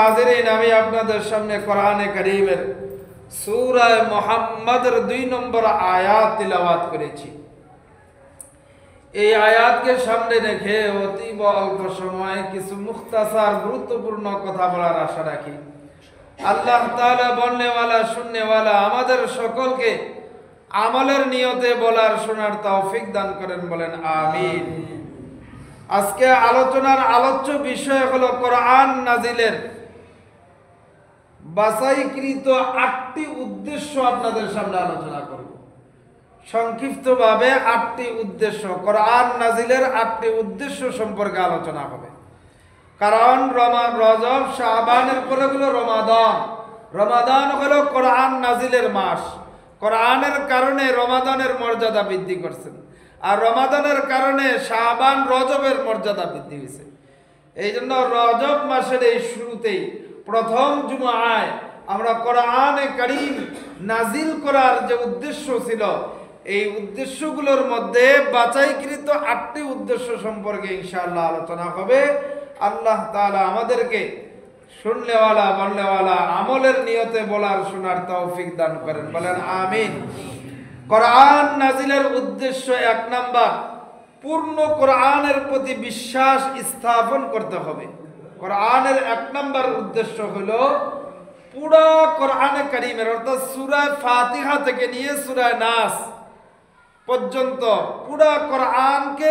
হাজিরিন, আমি আপনাদের সামনে কোরআনে কারীমের সূরা মুহাম্মাদের 2 নম্বর আয়াত তিলাওয়াত করেছি। এই আয়াতকে সামনে রেখে অতীব অল্প সময়ে কিছু মুখতাসার গুরুত্বপূর্ণ কথা বলার আশা রাখি। আল্লাহ তাআলা বলনেওয়ালা শুননেওয়ালা আমাদের সকলকে আমলের নিয়তে বলার শোনার তৌফিক দান করেন, বলেন আমিন। আজকে আলোচনার আলোচ্য বিষয় হলো কোরআন নাজিলের বাছাইকৃত 8টি উদ্দেশ্য আপনাদের সামনে আলোচনা করব। সংক্ষিপ্তভাবে 8টি উদ্দেশ্য, কোরআন নাজিলের 8টি উদ্দেশ্য সম্পর্কে আলোচনা হবে। কারণ রজব শাবানের পরে হলো রমাদান। রমাদান হলো কোরআন নাজিলের মাস। কোরআনের কারণে রমাদানের মর্যাদা বৃদ্ধি করছেন, আর রমাদানের কারণে শাবান রজবের মর্যাদা বৃদ্ধি হয়েছে। এই জন্য রজব মাসের এই শুরুতেই প্রথম জুমআয় আমরা কোরআনে কারীম নাজিল করার যে উদ্দেশ্য ছিল, এই উদ্দেশ্যগুলোর মধ্যে বাছাইকৃত 8টি উদ্দেশ্য সম্পর্কে ইনশাআল্লাহ আলোচনা হবে। আল্লাহ তাআলা আমাদেরকে শুননেওয়ালা বলনেওয়ালা আমলের নিয়তে বলার শোনার তৌফিক দান করেন, বলেন আমিন। কোরআন নাজিলের উদ্দেশ্য 1 নাম্বার, পূর্ণ কোরআনের প্রতি বিশ্বাস স্থাপন করতে হবে। কোরআনের 1 নাম্বার উদ্দেশ্য হলো পুরো কোরআনে কারীমের অর্থাৎ সূরা ফাতিহা থেকে নিয়ে সূরা নাস পর্যন্ত পুরো কোরআনকে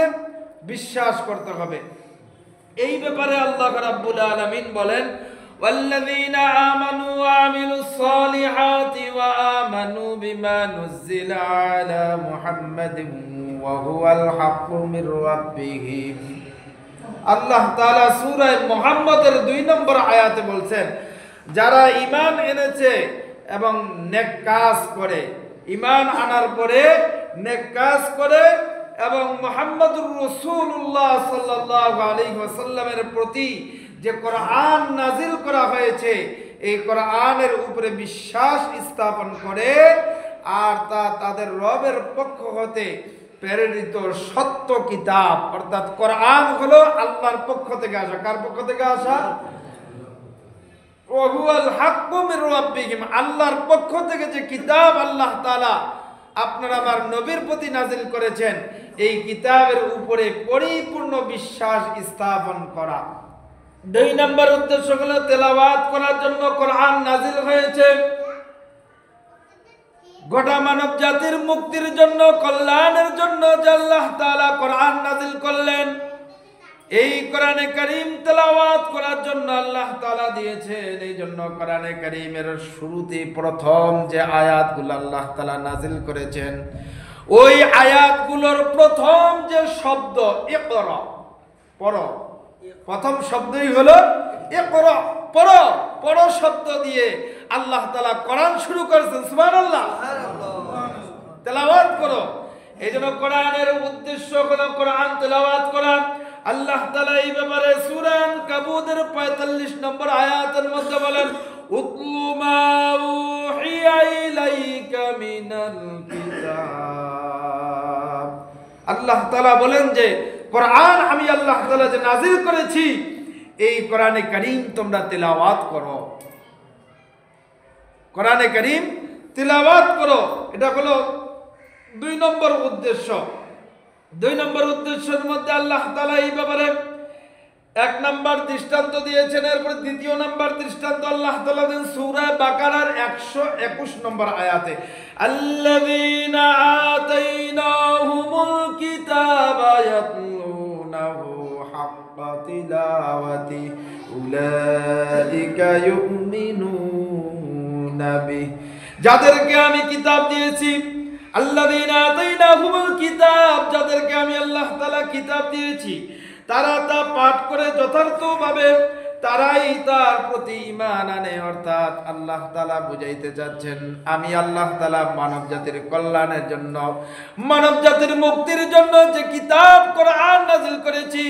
বিশ্বাস করতে হবে। এই ব্যাপারে আল্লাহ রাব্বুল আলামিন বলেন, ওয়াল্লাযীনা আমানু ওয়া আমিলুস সালিহাতি ওয়া আমানু বিমা নুযিলা আলা মুহাম্মাদিন ওয়া হুয়াল হাক্কু মির রাব্বিহিম। আল্লাহ তাআলা সূরা মুহাম্মাদের 2 নম্বর আয়াতে বলছেন, যারা ঈমান এনেছে এবং নেক কাজ করে, ঈমান আনার পরে নেক কাজ করে এবং মুহাম্মদুর রাসূলুল্লাহ সাল্লাল্লাহু আলাইহি ওয়াসাল্লামের প্রতি যে কোরআন নাজিল করা হয়েছে, এই কোরআনের উপরে বিশ্বাস স্থাপন করে, আর তা তাদের রবের পক্ষ হতে প্রেরিত সত্য কিতাব, অর্থাৎ কোরআন হলো আল্লাহর পক্ষ থেকে আসা। কার পক্ষ থেকে আসা? ওয়া হুয়াল হাক্কু মির রাব্বিহিম। আল্লাহর পক্ষ থেকে যে কিতাব আল্লাহ তাআলা আপনার আমার নবীর প্রতি নাজিল করেছেন, এই কিতাবের উপরে পরিপূর্ণ বিশ্বাস স্থাপন করা। 2 নম্বর উদ্দেশ্য হলো তেলাওয়াত করার জন্য কোরআন নাজিল হয়েছে। গোটা মানব জাতির মুক্তির জন্য, কল্যাণের জন্য যে আল্লাহ তাআলা কোরআন নাজিল করলেন, এই কোরআনে কারীম তেলাওয়াত করার জন্য আল্লাহ তাআলা দিয়েছেন। এই জন্য কোরআনে কারীমের শুরুতে প্রথম যে আয়াতগুলো আল্লাহ তাআলা নাজিল করেছেন, ওই আয়াতগুলোর প্রথম যে শব্দ ইকরা, পড়ো, প্রথম শব্দই হলো ইকরা, পড়ো, পড়ো শব্দ দিয়ে আল্লাহ তাআলা কোরআন শুরু করেছেন। সুবহানাল্লাহ, তেলাওয়াত করো। এই জন্য কোরআনের উদ্দেশ্য হলো কোরআন তেলাওয়াত করা। আল্লাহ তাআলা এই ব্যাপারে সূরা আনকাবুতের 45 নম্বর আয়াতের মধ্যে বলেন, উতলু মা উহিয়া ইলাইকা মিনাল কিতাব। আল্লাহ তাআলা বলেন যে কোরআন আমি আল্লাহ তাআলা যে নাজিল করেছি, এই কোরআনে কারীম তোমরা তেলাওয়াত করো। কোরআনে কারীম তেলাওয়াত করো, এটা হলো 2 নম্বর উদ্দেশ্য। 2 নম্বর উদ্দেশ্যের মধ্যে আল্লাহ তাআলা এই ব্যাপারে 1 নম্বর দৃষ্টান্ত দিয়েছেন। এরপর 2 নম্বর দৃষ্টান্ত আল্লাহ তাআলা দেন সূরা বাকারার 121 নম্বর আয়াতে, আল্লাযীনা আতাইনাহুমুল কিতাবা ইয়াতলুনাহু হাক্কা তিলাওয়াতি উলাইকা ইউমিনুনা বিহি। যাদেরকে আমি কিতাব দিয়েছি, আল্লাযীনা আতাইনাহুমুল কিতাব, যাদেরকে আমি আল্লাহ তাআলা কিতাব দিয়েছি, তারা তা পাঠ করে যথার্থভাবে তারাই তার প্রতি ঈমান আনে। অর্থাৎ আল্লাহ তাআলা বুঝাইতে চাচ্ছেন, আমি আল্লাহ তাআলা মানব জাতির কল্যাণের জন্য, মানব জাতির মুক্তির জন্য যে কিতাব কোরআন নাজিল করেছি,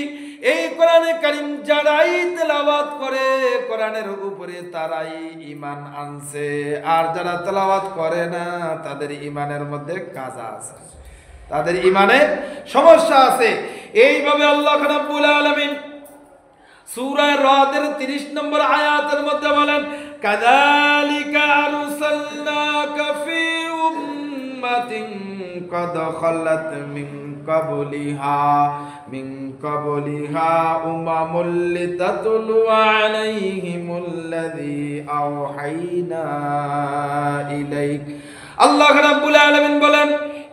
এই কোরআনে কারীম যারাই তেলাওয়াত করে কোরআনের উপরে তারাই ঈমান আনছে। আর যারা তেলাওয়াত করে না, তাদের ঈমানের মধ্যে কাঁচা আছে, তাদের ঈমানে সমস্যা আছে। এইভাবে আল্লাহ রাব্বুল আলামিন সূরা রাদের 30 নম্বর আয়াতের মধ্যে কাযালিকা আরসালনাকা ফি উম্মাতিন قد خلت من قبلها لتتلو عليهم الذي أوحينا إليك আল্লাহ রাব্বুল আলামিন বলেন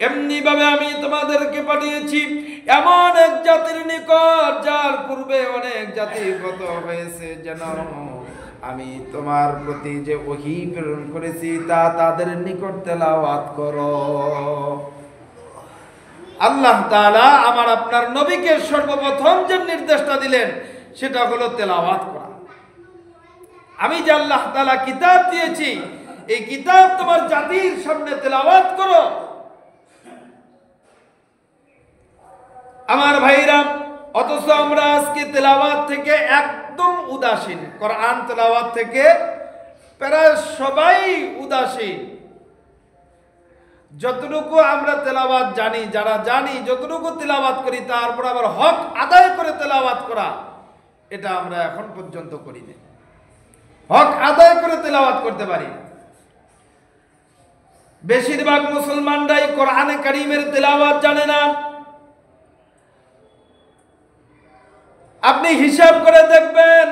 এমনি ভাবে আমি তোমাদেরকে পাঠিয়েছি এমন এক জাতির নিকট যার পূর্বে অনেক জাতি গত হয়েছে, যেন আমি তোমার প্রতি যে ওহী প্রেরণ করেছি তা তাদের নিকট তেলাওয়াত করো। আল্লাহ তাআলা আমার আপনার নবীকে সর্বপ্রথম যে নির্দেশটা দিলেন সেটা হলো তেলাওয়াত করা। আমি যে আল্লাহ তাআলা কিতাব দিয়েছি এই কিতাব তোমার জাতির সামনে তেলাওয়াত করো। আমার ভাইরা, অথচ আমরা আজকে তেলাওয়াত থেকে একদম উদাসীন, কোরআন তেলাওয়াত থেকে প্রায় সবাই উদাসীন। যতটুকু আমরা তেলাওয়াত জানি, যারা জানি যতটুকু তেলাওয়াত করি, তারপর আবার হক আদায় করে তেলাওয়াত করা, এটা আমরা এখন পর্যন্ত করি না। হক আদায় করে তেলাওয়াত করতে পারি। বেশিরভাগ মুসলমানরাই কোরআনে কারীমের তেলাওয়াত জানে না। আপনি হিসাব করে দেখবেন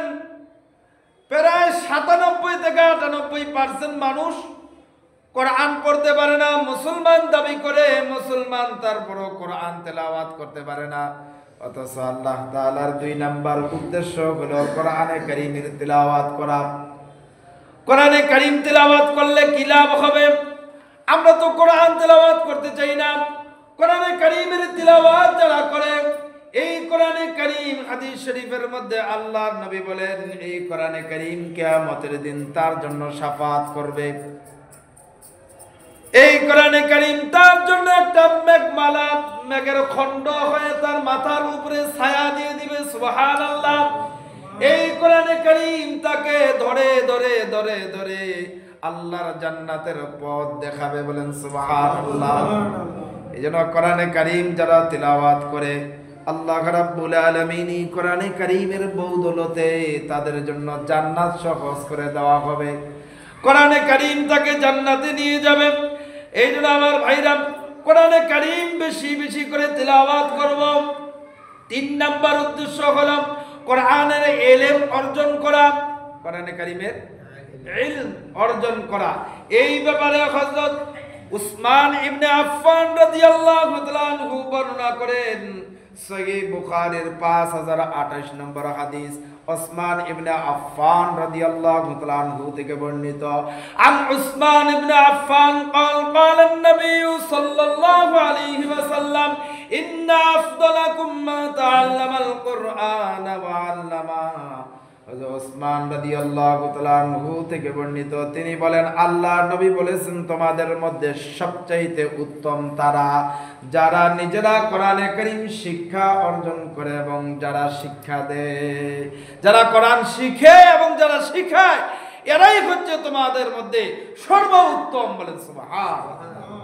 প্রায় 97 থেকে 98% মানুষ কোরআন পড়তে পারে না। মুসলমান দাবি করে মুসলমান, তারপরও কোরআন তেলাওয়াত করতে পারে না। অথচ আল্লাহ তাআলার 2 নাম্বার উদ্দেশ্য হলো কোরআনে কারীমের তেলাওয়াত করা। কোরআনে কারীম তেলাওয়াত করলে কি লাভ হবে? আমরা তো কোরআন তেলাওয়াত করতে চাই না। কোরআনে কারীমের তেলাওয়াত যারা করে, এই কোরআনে কারীম হাদিস শরীফের মধ্যে আল্লাহর নবী বলেন এই কোরআনে কারীম কিয়ামতের দিন তার জন্য শাফাআত করবে। এই কোরআনে কারীম তার জন্য একটা মেঘমালা, মেঘের খণ্ড হয়ে তার মাথার উপরে ছায়া দিয়ে দিবে। সুবহানাল্লাহ। এই কোরআনে কারীম তাকে ধরে ধরে ধরে ধরে আল্লাহর জান্নাতের পথ দেখাবে। বলেন সুবহানাল্লাহ। এইজন্য কোরআনে কারীম যারা তিলাওয়াত করে, আল্লাহ রাব্বুল আলামিন কোরআনে কারীমের বদৌলতে তাদের জন্য জান্নাত সহজ করে দেওয়া হবে। কোরআনে কারীম তাকে জান্নাতে নিয়ে যাবে। এই জন্য আমার ভাইরা, কোরআনে কারীম বেশি বেশি করে তিলাওয়াত করব। 3 নাম্বার উদ্দেশ্য হলো কোরআনের ইলম অর্জন করা, কোরআনে কারীমের ইলম অর্জন করা। এই ব্যাপারে হযরত উসমান ইবনে আফফান রাদিয়াল্লাহু তাআলা আনহু বর্ণনা করেন, সহিহ বুখারীর 5028 নম্বর হাদিস, উসমান ইবনে আফফান রাদিয়াল্লাহু তাআলা আনহু থেকে বর্ণিত। আন উসমান ইবনে আফফান قال قال النبي صلى الله عليه وسلم ان افضلكم من تعلم القرآن وعلمه। উসমান রাদিয়াল্লাহু তাআলা আনহু থেকে বর্ণিত, তিনি বলেন আল্লাহর নবী বলেছেন তোমাদের মধ্যে সবচাইতে উত্তম তারা যারা নিজেরা কোরআনে কারীম শিক্ষা অর্জন করে এবং যারা শিক্ষা দেয়। যারা কোরআন শিখে এবং যারা শিখায়, এরাই হচ্ছে তোমাদের মধ্যে সর্বোত্তম। বলেন সুবহানাল্লাহ।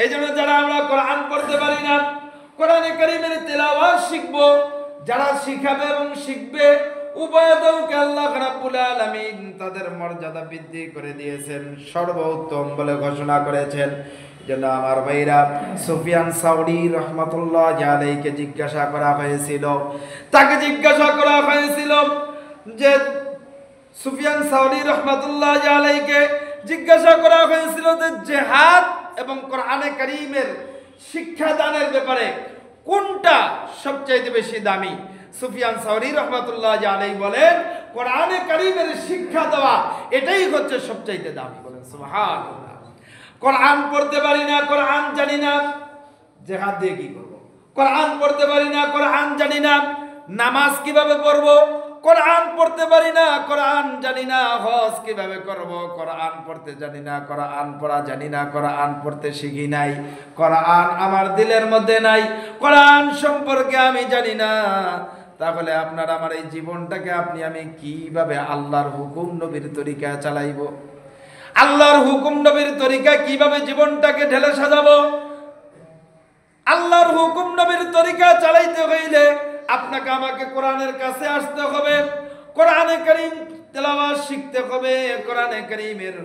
এই জন্য যারা আমরা কোরআন পড়তে পারি না, কোরআনে কারীমের তেলাওয়াত শিখব, যারা শিখাবে এবং শিখবে, উভয়দলকে আল্লাহ রাব্বুল আলামিন তাদের মর্যাদা বৃদ্ধি করে দিয়েছেন, সর্বোত্তম বলে ঘোষণা করেছেন। যেন আমার ভাইরা, সুফিয়ান সাউরি রাহমাতুল্লাহি আলাইহিকে জিজ্ঞাসা করা হয়েছিল, তাকে জিজ্ঞাসা করা হয়েছিল যে সুফিয়ান সাউরি রাহমাতুল্লাহি আলাইহিকে জিজ্ঞাসা করা হয়েছিল যে জিহাদ এবং কোরআনে কারীমের শিক্ষাদানের ব্যাপারে কোনটা সবচেয়ে বেশি দামি? সুফিয়ান সাউরি রাহমাতুল্লাহি আলাইহি বলেন কোরআনে কারীমের শিক্ষা দেওয়া এটাই হচ্ছে সবচেয়ে দামি। বলেন সুবহানাল্লাহ। কোরআন পড়তে পারি না, কোরআন জানি না, জিহাদ দিয়ে কি করব? কোরআন পড়তে পারি না, কোরআন জানি না, নামাজ কিভাবে পড়ব? কোরআন পড়তে পারি না, কোরআন জানি না, হজ কিভাবে করব? কোরআন পড়তে জানি না, কোরআন পড়া জানি না, কোরআন পড়তে শিখি নাই, কোরআন আমার দিলের মধ্যে নাই, কোরআন সম্পর্কে আমি জানি না। তাহলে আপনার আমার এই জীবনটাকে আমি কিভাবে আল্লাহর হুকুম নবীর তরিকা চালাইব? আল্লাহর হুকুম নবীর তরিকা কিভাবে জীবনটাকে ঢেলে সাজাবো? আল্লাহর হুকুম নবীর তরিকা চালাইতে হইলে আপনাকে আমাকে কোরআনের কাছে আসতে হবে। কোরআনে কারীম তেলাওয়াত শিখতে হবে, কোরআনে কারীমের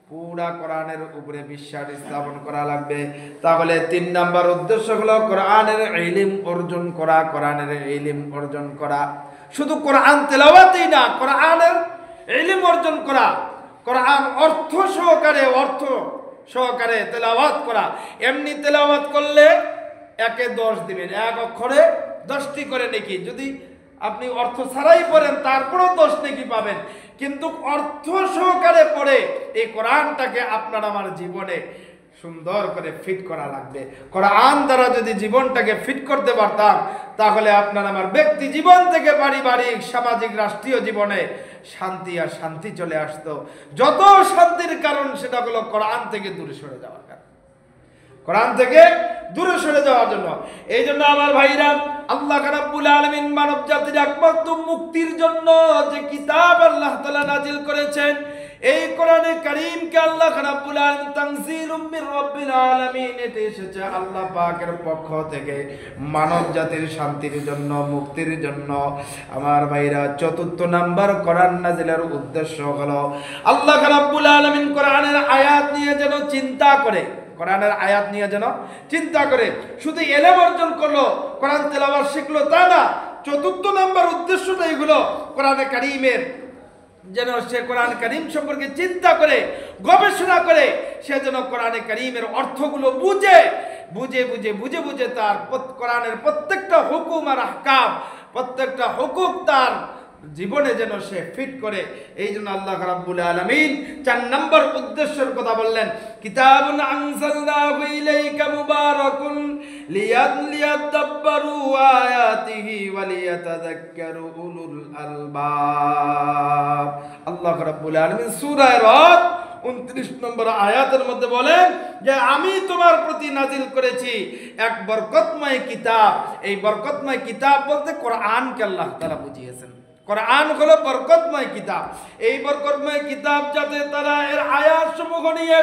পুরা কোরআনের উপরে বিশ্বাস স্থাপন করা লাগবে। তাহলে 3 নাম্বার উদ্দেশ্য হলো কোরআনের ইলম অর্জন করা, কোরআনের ইলম অর্জন করা। শুধু কোরআন তেলাওয়াতই না, কোরআনের ইলম অর্জন করা, কোরআন অর্থ সহকারে তেলাওয়াত করা। এমনি তেলাওয়াত করলে 1-এ 10 দিবেন, 1 অক্ষরে 10টি করে নেকি। যদি আপনি অর্থ ছাড়াই পড়েন তারপরেও 10 নেকি পাবেন। কিন্তু অর্থ সহকারে পড়ে এই কোরআনটাকে আপনার আমার জীবনে সুন্দর করে ফিট করা লাগবে। কোরআন দ্বারা যদি জীবনটাকে ফিট করতে পারতাম, তাহলে আপনার আমার ব্যক্তি জীবন থেকে পারিবারিক, সামাজিক, রাষ্ট্রীয় জীবনে শান্তি আর শান্তি চলে আসতো। যত শান্তির কারণ সেটা হলো কোরআন থেকে দূরে সরে যাওয়ার কারণ, কোরআন থেকে দূরে সরে যাওয়ার জন্য। এই জন্য আমার ভাইরা, আল্লাহ রাব্বুল আলামিন মানব জাতির একমাত্র মুক্তির জন্য যে কিতাব আল্লাহ তাআলা নাজিল করেছেন, এই কোরআনে কারীমকে আল্লাহ রাব্বুল আলামিন তানজিলুম মির রাব্বিল আলামিন, এটি এসেছে আল্লাহ পাকের পক্ষ থেকে মানব জাতির শান্তির জন্য, মুক্তির জন্য। আমার ভাইরা, 4 নাম্বার কোরআন নাজিলের উদ্দেশ্য হলো আল্লাহ রাব্বুল আলামিন কোরআনের আয়াত নিয়ে যেন চিন্তা করে, কোরআনের আয়াত নিয়ে যেন চিন্তা করে। শুধু ইলম অর্জন করলো, কোরআন তেলাওয়াত শিখলো তা না। 4 নাম্বার উদ্দেশ্যটাই হলো কোরআনে কারীমের যেন সে কোরআন কারীম সম্পর্কে চিন্তা করে, গবেষণা করে, সে যেন কোরআনে কারীমের অর্থগুলো বুঝে তার কোরআনের প্রত্যেকটা হুকুম আর আহকাম, প্রত্যেকটা হুকুম তার জীবনে যেন সে ফিট করে। এই জন্য আল্লাহ রাব্বুল আলামিন 4 নম্বর উদ্দেশ্যের কথা বললেন, কিতাবুন আনজালনাহু ইলাইকা মুবারাকুন লিয়াদাব্বারু আয়াতিহি ওয়া লিয়াতাযাক্কারু উলুল আলবাব। আল্লাহ রাব্বুল আলামিন সূরা রাদ 29 নম্বর আয়াতের মধ্যে বলেন যে আমি তোমার প্রতি নাজিল করেছি এক বরকতময় কিতাব। এই বরকতময় কিতাব বলতে কোরআনকে আল্লাহ তাআলা বুঝিয়েছেন। কোরআন হলো বরকতময় কিতাব। এই বরকতময় কিতাব যাতে তারা এর আয়াত সমূহ নিয়ে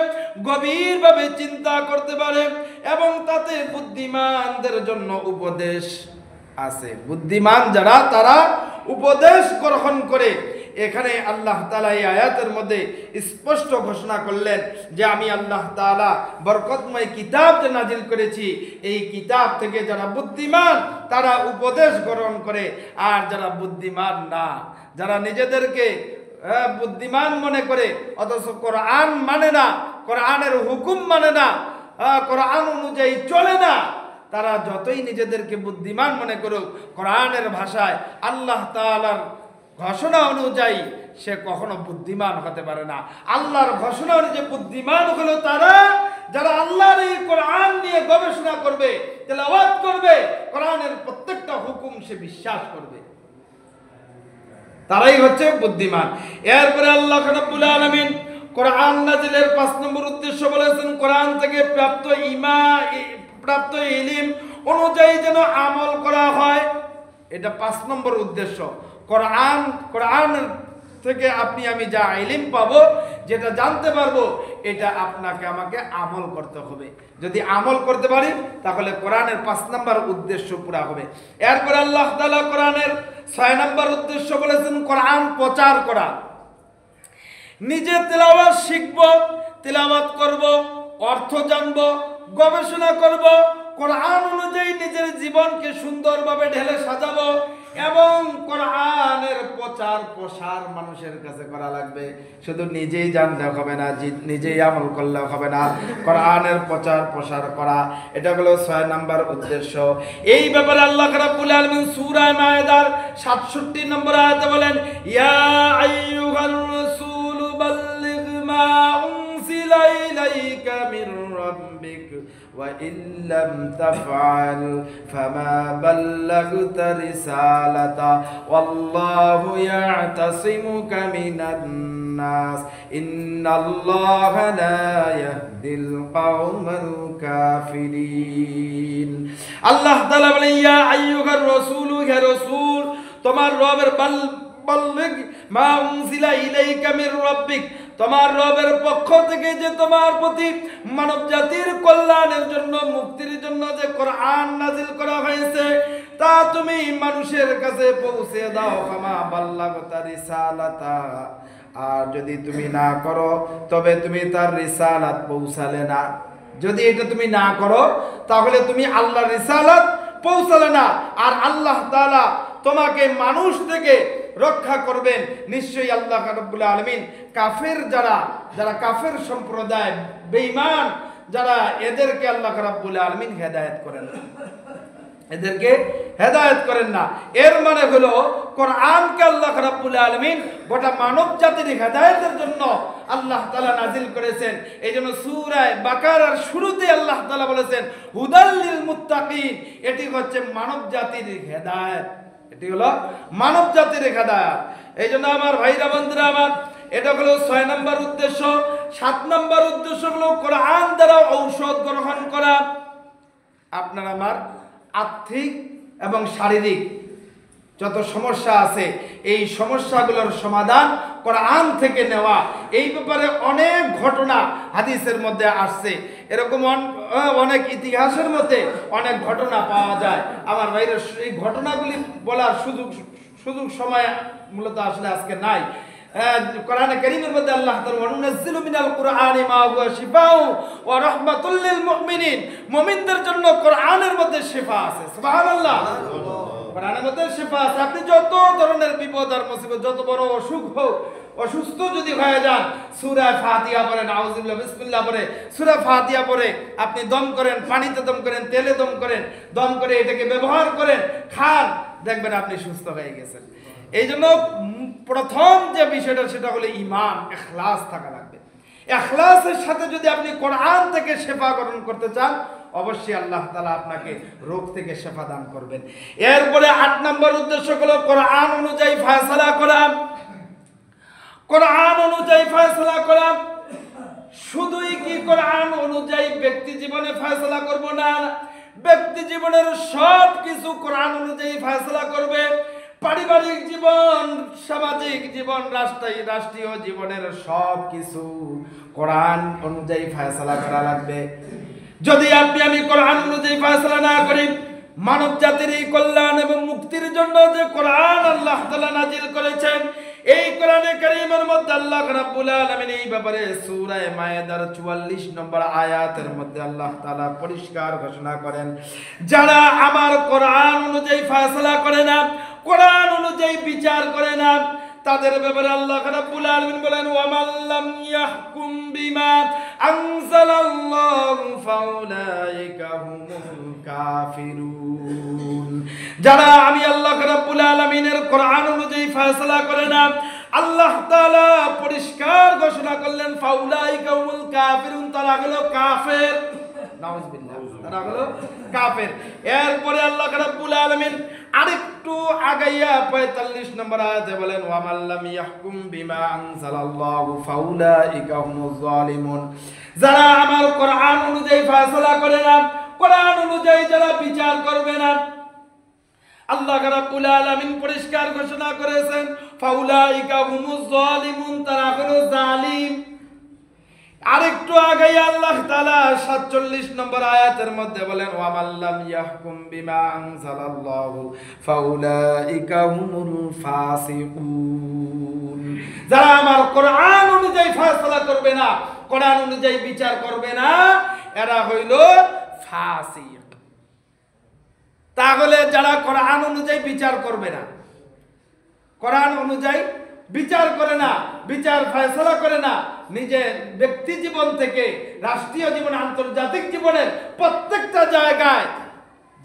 গভীরভাবে চিন্তা করতে পারে এবং তাতে বুদ্ধিমানদের জন্য উপদেশ আছে। বুদ্ধিমান যারা তারা উপদেশ গ্রহণ করে। এখানে আল্লাহ তাআলা এই আয়াতের মধ্যে স্পষ্ট ঘোষণা করলেন যে আমি আল্লাহ তাআলা বরকতময় কিতাব যে নাজিল করেছি, এই কিতাব থেকে যারা বুদ্ধিমান তারা উপদেশ গ্রহণ করে। আর যারা বুদ্ধিমান না, যারা নিজেদেরকে বুদ্ধিমান মনে করে অথচ কোরআন মানে না, কোরআনের হুকুম মানে না, কোরআন অনুযায়ী চলে না, তারা যতই নিজেদেরকে বুদ্ধিমান মনে করুক, কোরআনের ভাষায় আল্লাহ তাআলার ঘোষণা অনুযায়ী সে কখনো বুদ্ধিমান হতে পারে না। আল্লাহর ঘোষণা অনুযায়ী বুদ্ধিমান হলো তারা যারা আল্লাহর এই কোরআন নিয়ে গবেষণা করবে, তেলাওয়াত করবে, কোরআনের প্রত্যেকটা হুকুম সে বিশ্বাস করবে, তারাই হচ্ছে বুদ্ধিমান। এরপরে আল্লাহ রাব্বুল আলামিন কোরআন নাজিলের 5 নম্বর উদ্দেশ্য বলেছেন কোরআন থেকে প্রাপ্ত ইলম অনুযায়ী যেন আমল করা হয়। এটা 5 নম্বর উদ্দেশ্য। কোরআন থেকে আপনি আমি যা ইলম পাবো, যেটা জানতে পারবো, এটা আপনাকে আমাকে আমল করতে হবে। যদি আমল করতে পারি তাহলে কোরআনের 5 নম্বর উদ্দেশ্য পুরা হবে। এরপর আল্লাহ তাআলা কোরআনের 6 নম্বর উদ্দেশ্য বলেছেন কোরআন প্রচার করা। নিজে তেলাওয়াত শিখব, তেলাওয়াত করব, অর্থ জানব, গবেষণা করব, কোরআন অনুযায়ী নিজের জীবনকে সুন্দরভাবে ঢেলে সাজাবো এবং কোরআনের প্রচার প্রসার মানুষের কাছে করা লাগবে। শুধু নিজেই জানলে হবে না, নিজেই আমল করলে হবে না, কোরআনের প্রচার প্রসার করা, এটা হলো 6 নম্বর উদ্দেশ্য। এই ব্যাপারে আল্লাহ রাব্বুল আলামিন সূরা মায়েদার 67 নম্বর আয়াতে বলেন, ইয়া আইয়ুহার রাসূল বাল্লিগ মা উনজিলা ইলাইকা মির রাব্বিক ওয়া ইল্লাম তাফআল ফামা বাল্লাগতা রিসালাতা ওয়াল্লাহু ইয়াতাসিমুকা মিনান নাস ইন্নাল্লাহা লা ইয়াহদিল কওমাল কাফিরিন। আল্লাহ তাআলা বলেন, ইয়া আইয়ুহার রাসূল, হে রাসূল, তোমার রবের বাল্লিগ মা উনজিলা ইলাইকা মির রাব্বিক, তোমার রবের পক্ষ থেকে যে তোমার প্রতি মানব জাতির কল্যাণের জন্য, মুক্তির জন্য যে কোরআন নাজিল করা হয়েছে, তা তুমি মানুষের কাছে পৌঁছে দাও, ফামা বাল্লাগতা রিসালাতা, আর যদি তুমি না করো তবে তুমি তার রিসালাত পৌঁছালে না। যদি এটা তুমি না করো তাহলে তুমি আল্লাহর রিসালাত পৌঁছালে না। আর আল্লাহ তাআলা তোমাকে মানুষ থেকে রক্ষা করবেন নিশ্চয়ই। আল্লাহ রাব্বুল আলামিন কাফের যারা কাফের সম্প্রদায়, বেঈমান যারা, এদেরকে আল্লাহ রাব্বুল আলামিন হেদায়েত করেন না, এদেরকে হেদায়েত করেন না। এর মানে হলো কোরআনকে আল্লাহ রাব্বুল আলামিন গোটা মানব জাতির হেদায়েতের জন্য আল্লাহ তাআলা নাজিল করেছেন। এইজন্য সূরা বাকারার শুরুতে আল্লাহ তাআলা বলেছেন হুদাল লিল মুত্তাকিন, এটি হচ্ছে মানব জাতির হেদায়েত, এটি হলো মানব জাতির হেদায়েত। এইজন্য আমার ভাইরা বন্ধুরা আমার, এটা হলো 6 নম্বর উদ্দেশ্য। 7 নম্বর উদ্দেশ্য হলো কোরআন দ্বারা ঔষধ গ্রহণ করা। আপনার আমার আর্থিক এবং শারীরিক যত সমস্যা আছে এই সমস্যাগুলোর সমাধান কোরআন থেকে নেওয়া। এই ব্যাপারে অনেক ঘটনা হাদিসের মধ্যে আসছে, এরকম অনেক ইতিহাসের মধ্যে অনেক ঘটনা পাওয়া যায়। আমার ভাইরা এই ঘটনাগুলি বলার সুযোগ সময় মূলত আসলে আজকে নাই। কোরআনে কারীমের মধ্যে আল্লাহ তাআলা ওয়ানুনাজ্জিলু মিনাল কুরআনি মা হুয়া শিফাউ ওয়া রাহমাতুল লিল মুমিনিন, মুমিনদের জন্য কোরআনের মধ্যে শিফা আছে। সুবহানাল্লাহ, কোরআনের মধ্যে শিফা আছে। আপনি যত ধরনের বিপদ আর মুসিবত, যত বড় অসুখ হোক, অসুস্থ যদি হয়ে যান, সূরা ফাতিহা পড়েন, আউযুবিল্লাহ বিসমিল্লাহ পড়ে সূরা ফাতিহা পড়ে আপনি দম করেন, পানিতে দম করেন, তেলে দম করেন, দম করে এটাকে ব্যবহার করেন, খান, দেখবেন আপনি সুস্থ হয়ে গেছেন। এই জন্য প্রথম যে বিষয়টা সেটা হলো ঈমান, ইখলাস থাকা লাগবে। ইখলাসের সাথে যদি আপনি কোরআন থেকে শেফা গ্রহণ করতে চান, অবশ্যই আল্লাহ তাআলা আপনাকে রোগ থেকে শেফা দান করবেন। এরপরে 8 নম্বর উদ্দেশ্য হলো কোরআন অনুযায়ী ফয়সালা করা। কোরআন অনুযায়ী ফয়সালা করা। শুধুই কি কোরআন অনুযায়ী ব্যক্তি জীবনে ফয়সালা করব না, ব্যক্তি জীবনের সব কিছু কোরআন অনুযায়ী ফয়সালা করবে। পারিবারিক জীবন, সামাজিক জীবন, রাষ্ট্রীয় জীবনের সব কিছু কোরআন অনুযায়ী ফয়সালা করা লাগবে। যদি আমি কোরআন অনুযায়ী ফয়সালা না করি, মানব জাতির এই কল্যাণ এবং মুক্তির জন্য যে কোরআন আল্লাহ তাআলা নাজিল করেছেন, এই কোরআনে কারীমের মধ্যে আল্লাহ রাব্বুল আলামিন এই ব্যাপারে সূরা মায়েদার 44 নম্বর আয়াতের মধ্যে আল্লাহ তাআলা পরিষ্কার ঘোষণা করেন, যারা আমার কোরআন অনুযায়ী ফয়সালা করে না, কোরআন অনুযায়ী বিচার করে না, তাদের ব্যাপারে আল্লাহ রাব্বুল আলামিন বলেন ওয়া মান লাম ইয়াহকুম বিমা আনজালাল্লাহু ফাউলাইকা হুমুল কাফিরুন। যারা আমি আল্লাহ রাব্বুল আলামিনের কোরআন অনুযায়ী ফয়সালা করে না, আল্লাহ তাআলা পরিষ্কার ঘোষণা করলেন ফাউলাইকা হুমুল কাফিরুন, তারা হলো কাফের। নাউযুবিল্লাহ, তারা হলো কাফের। এরপরে আল্লাহ রাব্বুল আলামিন আরেকটু আগাইয়া 45 নম্বর আয়াতে বলেন ওয়া মান লাম ইয়াহকুম বিমা আনজালাল্লাহু ফাউলাইকা হুমুজ জালিমুন। যারা আমার কোরআন অনুযায়ী ফয়সালা করে না, কোরআন অনুযায়ী যারা বিচার করবে না, আল্লাহ রাব্বুল আলামিন পরিষ্কার ঘোষণা করেছেন ফাউলাইকা হুমুজ জালিমুন, তারা হলো জালিম। আরেকটু আগে আল্লাহ তাআলা 47 নম্বর আয়াতের মধ্যে বলেন ওয়া মান লাম ইয়াহকুম বিমা আনজালাল্লাহু ফাউলাইকা হুমুল ফাসিকুন। যারা আমার কোরআন অনুযায়ী ফয়সালা করবে না, কোরআন অনুযায়ী বিচার করবে না, এরা হইল ফাসিক। তাহলে যারা কোরআন অনুযায়ী বিচার করবে না, কোরআন অনুযায়ী বিচার করে না, বিচার ফয়সালা করে না, নিজের ব্যক্তি জীবন থেকে রাষ্ট্রীয় জীবন, আন্তর্জাতিক জীবনের প্রত্যেকটা জায়গায়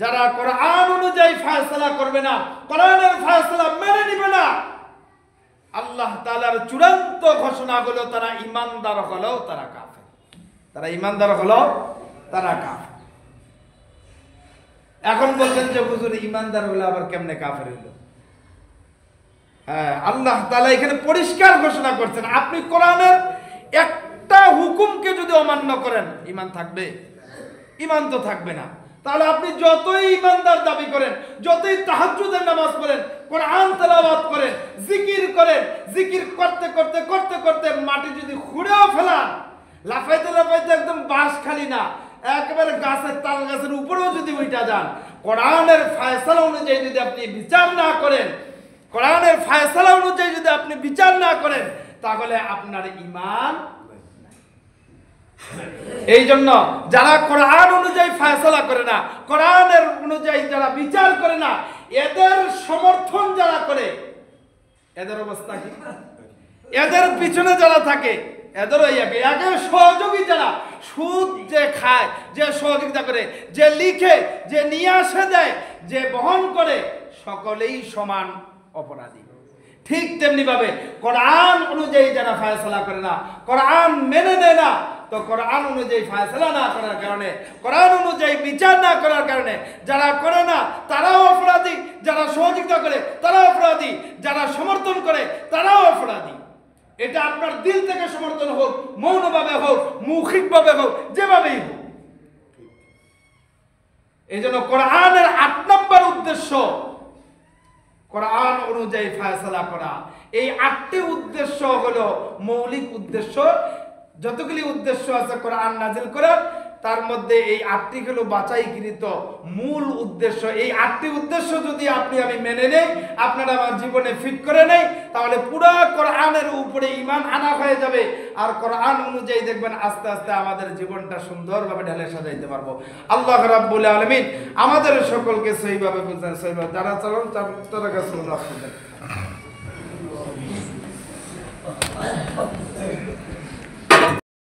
যারা কোরআন অনুযায়ী ফয়সালা করবে না, কোরআনের ফয়সালা মেনে নিবে না, আল্লাহ তাআলার চূড়ান্ত ঘোষণা হলো তারা ঈমানদার হলেও তারা কাফের। তারা ঈমানদার হলেও তারা কাফের। এখন বলছেন যে হুজুর ঈমানদার হলে আবার কেমনে কাফের হলো? হ্যাঁ, আল্লাহ তাআলা এখানে পরিষ্কার ঘোষণা করছেন আপনি কোরআনের একটা হুকুমকে যদি অমান্য করেন, ঈমান থাকবে? ঈমান তো থাকবে না। তাহলে আপনি যতই ঈমানদার দাবি করেন, যতই তাহাজ্জুদের নামাজ পড়েন, কোরআন তেলাওয়াত করেন, জিকির করেন, জিকির করতে করতে করতে করতে মাটি যদি খুঁড়েও ফেলান, লাফাইতে লাফাইতে একদম বাঁশ খালি না, একেবারে গাছের তাল গাছের উপরেও যদি উঠা যান, কোরআনের ফয়সালা অনুযায়ী যদি আপনি বিচার না করেন, কোরআনের ফয়সালা অনুযায়ী যদি আপনি বিচার না করেন, তাহলে আপনার ঈমান। এই জন্য যারা কোরআন অনুযায়ী ফয়সালা করে না, কোরআনের অনুযায়ী যারা বিচার করে না, এদের সমর্থন যারা করে, এদের অবস্থা কি? এদের পিছনে যারা থাকে, এদেরও একে সহযোগী যারা, সুদ যে খায়, যে সহযোগিতা করে, যে লিখে, যে নিয়ে আসে দেয়, যে বহন করে, সকলেই সমান অপরাধী। ঠিক তেমনি ভাবে কোরআন অনুযায়ী যারা ফয়সালা করে না, কোরআন মেনে নেয় না, তো কোরআন অনুযায়ী ফয়সালা না করার কারণে, কোরআন অনুযায়ী বিচার না করার কারণে যারা করে না তারাও অপরাধী, যারা সহযোগিতা করে তারাও অপরাধী, যারা সমর্থন করে তারাও অপরাধী। এটা আপনার দিল থেকে সমর্থন হোক, মৌনভাবে হোক, মৌখিকভাবে হোক, যেভাবেই হোক। এই জন্য কোরআনের ৮ নম্বর উদ্দেশ্য কোরআন অনুযায়ী ফয়সালা করা। এই ৮টি উদ্দেশ্য হলো মৌলিক উদ্দেশ্য। যতগুলি উদ্দেশ্য আছে কোরআন নাজিল করার, তার মধ্যে এই ৮টি হলো বাছাইকৃত মূল উদ্দেশ্য। এই ৮টি উদ্দেশ্য যদি আপনি আমি মেনে নেই, আপনারা আমার জীবনে ফিট করে নেই, তাহলে পুরো কোরআনের উপরে ঈমান আনা হয়ে যাবে। আর কোরআন অনুযায়ী দেখবেন আস্তে আস্তে আমাদের জীবনটা সুন্দরভাবে ঢেলে সাজাইতে পারবো। আল্লাহ রাব্বুল আলামিন আমাদের সকলকে সহিভাবে বুঝেন, সহিভাবে যারা চলুন তারা কাছে